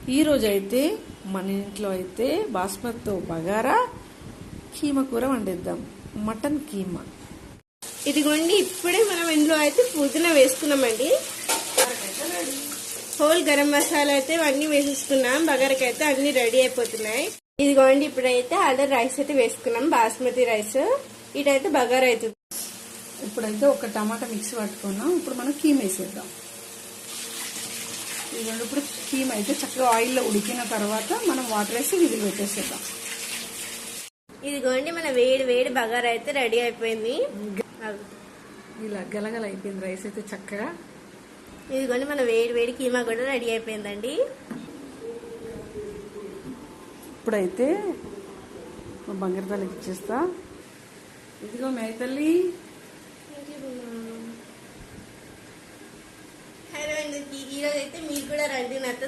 ఈరోజు అయితే మన ఇంట్లో అయితే బాస్మతితో బగారా కీమా కూర వండిద్దాం. మటన్ కీమా. ఇదిగోండి, ఇప్పుడే మనం ఇందులో అయితే పుదీనా వేసుకున్నామండి. హోల్ గరం మసాలా అయితే అన్ని వేసేసుకున్నాం. బగారాకి అయితే అన్ని రెడీ అయిపోతున్నాయి. ఇదిగోండి, ఇప్పుడైతే ఆర్డర్ రైస్ అయితే వేసుకున్నాం, బాస్మతి రైస్. ఇటైతే బగారా అవుతుంది. ఇప్పుడైతే ఒక టమాటా మిక్సీ పట్టుకున్నాం. ఇప్పుడు మనం కీమ వేసేద్దాం. ఇదిగోండి, ఇప్పుడు కీమ అయితే చక్కగా ఆయిల్లో ఉడికిన తర్వాత మనం వాటర్ వేసి విధులు పెట్టేసేద్దాం. ఇదిగోండి, మన వేడి వేడి బగారా అయితే రెడీ అయిపోయింది. ఇలా గలగల అయిపోయింది రైస్ అయితే చక్కగా. ఇదిగోండి, మన వేడి వేడి కీమా కూడా రెడీ అయిపోయిందండి. ఇప్పుడైతే బంగారు ఇచ్చేస్తా. ఇదిగో మేతల్లి. హలో అండి, ఈరోజు అయితే మీరు కూడా రండి నాతో